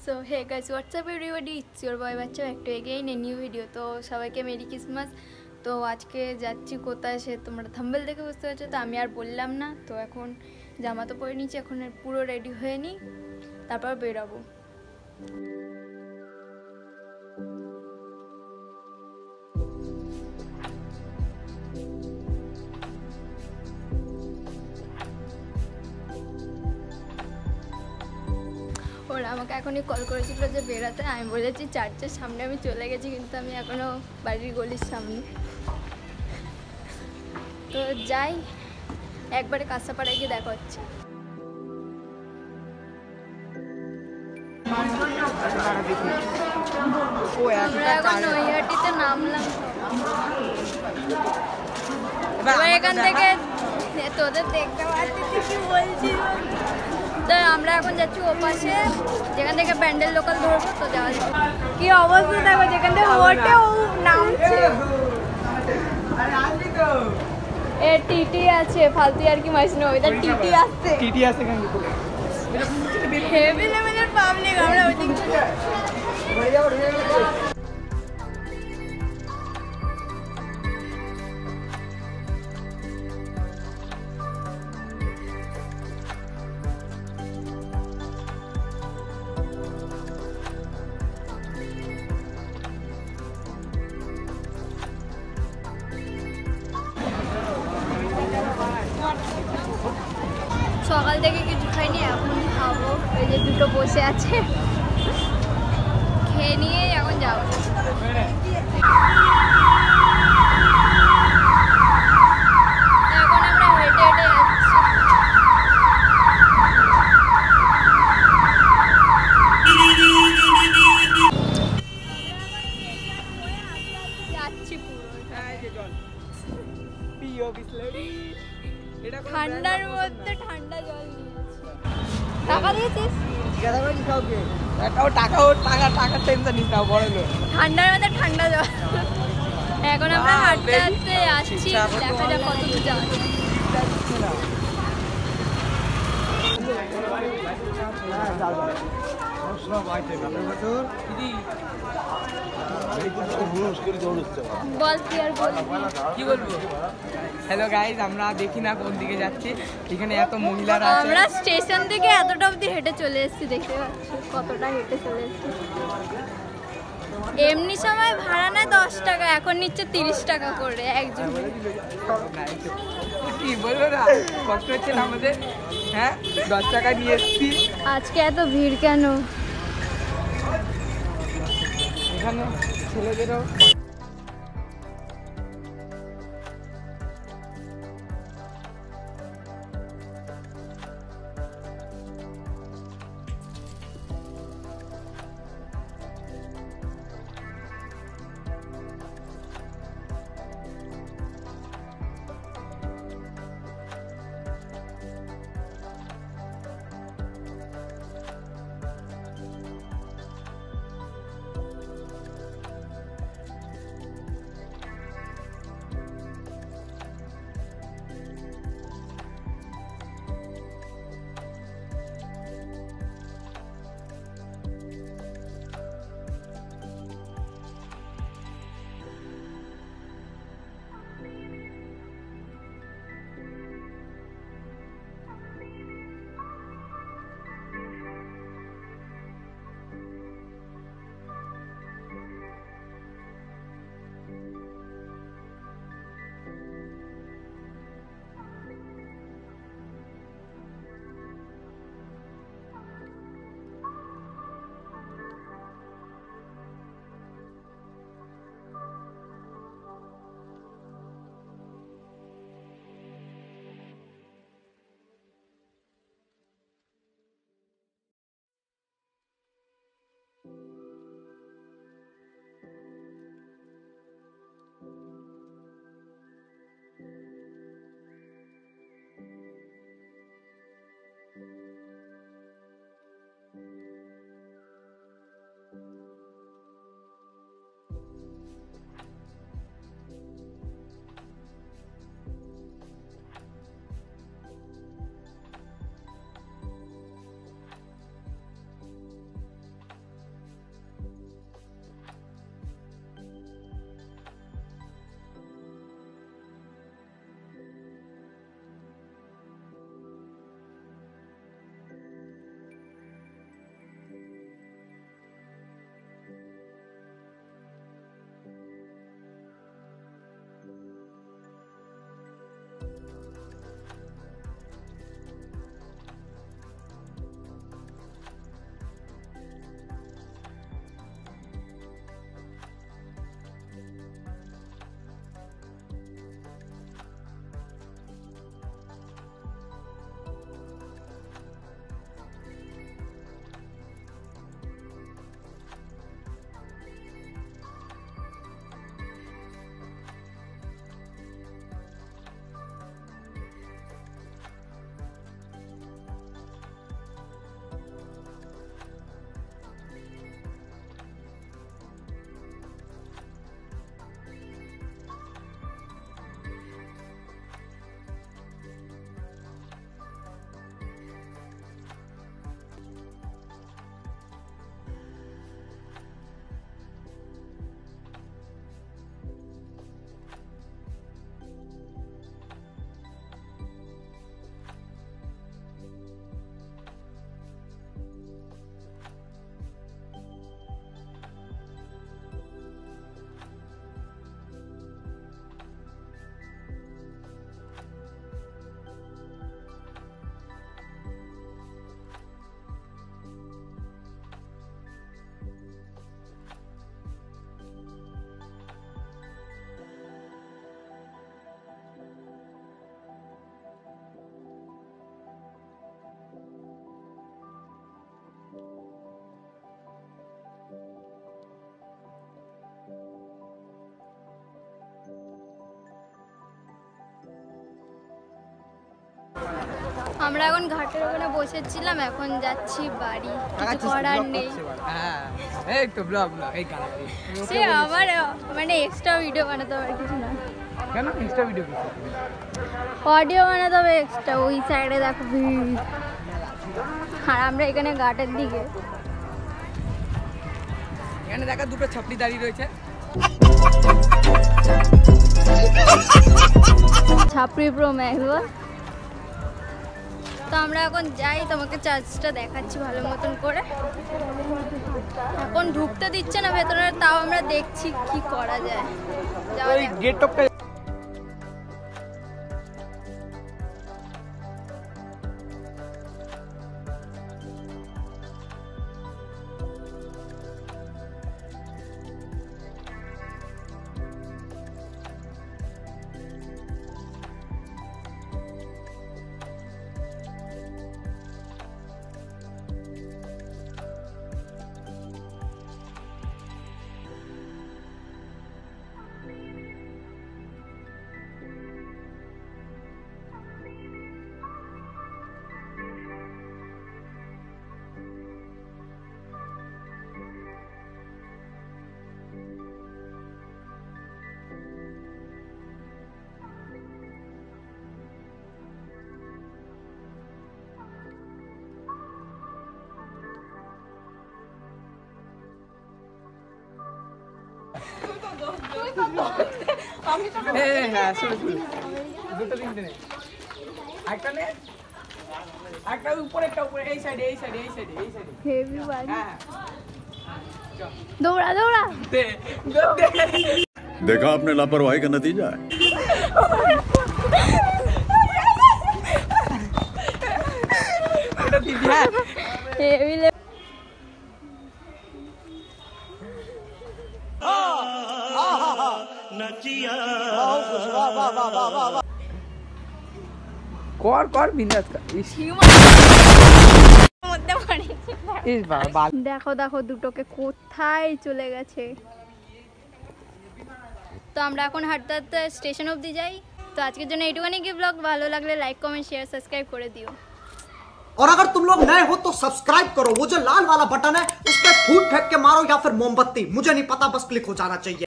So hey guys what's up everybody, it's your boy বাচ্চা back to again a new video. তো সবাইকে merry Christmas. তো আজকে যাচ্ছি কোথায় সে তোমরা থাম্বনেল দেখে বুঝতে পারছো, তো আমি আর বললাম না। তো এখন জামা তো পরে নিচ্ছি, এখন পুরো রেডি হয়ে নিই, তারপর বেরোবো। ওরা আমাকে এখনই কল করেছিল যে বেরোতে, আমি বলেছি চার্চের সামনে আমি চলে গেছি, কিন্তু আমি এখনও বাড়ির গলির সামনে। তো যাই, একবারে কাঁসাপাড়ায় গিয়ে দেখা হচ্ছে। আমরা এখন নৈহাটিতে নামলাম, এবার এখান থেকে তোদের দেখতে পাচ্ছি কি বলছিস। তো আমরা এখন যাচ্ছি ওপাশে, যেখান থেকে প্যান্ডেল লোকাল ধরবো। তো যাওয়া যাবে। কি অবস্থা দেখো, যেখান থেকে ওটে ও নামছে। এ টিটি আছে, ফালতু আর কি মাইস না, ওইটা টিটি আসছে, টিটি আসছে কেন হেভি লেভেলের পাবলিক। আমরা ওই দিক সকাল থেকে কিছু খাইনি, এখন খাবো। এই যে দুটো বসে আছে, খেয়ে নিয়ে এখন যাবো। এখন আমরা হেঁটে হেঁটে যাচ্ছি ঠান্ডার মধ্যে ঠান্ডা জল নিয়েছি। টাকা দিয়েছিস? ঠান্ডার মধ্যে ঠান্ডা জল। এখন আমরা হাঁটতে হাঁটতে আসছি, দেখা যাক কত দূর যাওয়া যায়। হ্যালো গাইজ, আমরা দেখি না কোন দিকে যাচ্ছি, এখানে এত মহিলারা আছে। আমরা স্টেশন থেকে এতটা অবধি হেঁটে চলে এসেছি, দেখতে পাচ্ছি কতটা হেঁটে চলে এসেছি। এমনি সময় ভাড়া নেয় 10 টাকা, এখন নিচ্ছে 30 টাকা করে একজন। কি বলবো না, কষ্ট হচ্ছে না আমাদের। হ্যাঁ, 10 টাকা নিয়ে এসছি। আজকে এত ভিড় কেন? এখানে ছেলেদেরও আমরা এখন ঘাটের ওখানে বসেছিলাম, এখন যাচ্ছি বাড়ি, কিছু করার নেই। হ্যাঁ এই তো ব্লগ এই গানা সে আমার মানে এক্সট্রা ভিডিও বানাতে হবে, আর কিছু না। কেন ইনস্টা ভিডিও অডিও বানাতে হবে এক্সট্রা। ওই সাইডে দেখো ভিড়, আর আমরা এখানে ঘাটের দিকে। এখানে দেখা দুটো ছাপড়ি দাঁড়িয়ে রয়েছে। ছাপড়ি প্রো ম্যাক্স। তো আমরা এখন যাই, তোমাকে চার্জটা দেখাচ্ছি ভালো মতন করে। এখন ঢুকতে দিচ্ছে না ভেতরে, তাও আমরা দেখছি কি করা যায়। যাওয়া ওই যাক। গেট টপটা হ্যাঁ শুরু দুটো তিনটে নেই, একটা নে, একটা উপরে একটা উপরে, এই সাইডে এই সাইডে এই সাইডে এই সাইডে। হেভি বাড়ি। হ্যাঁ দৌড়া দৌড়া। দে देखा आपने लापरवाही का नतीजा है। এটা দিদি। হ্যাঁ হেভি কর কর বিন্দাস কর। ইস মধ্যে পড়ে। ইস বাবা দেখো দেখো দুটোকে কোথায় চলে গেছে। তো আমরা এখন হাঁটতে হাঁটতে স্টেশন অবধি যাই। তো আজকের জন্য এইটুখানি কি ব্লগ। ভালো লাগলে লাইক কমেন্ট শেয়ার সাবস্ক্রাইব করে দিও। और अगर तुम लोग नए हो तो सब्सक्राइब करो, वो जो लाल वाला बटन है उस पर फूट फेंक के मारो या फिर मोमबत्ती, मुझे नहीं पता, बस क्लिक हो जाना चाहिए।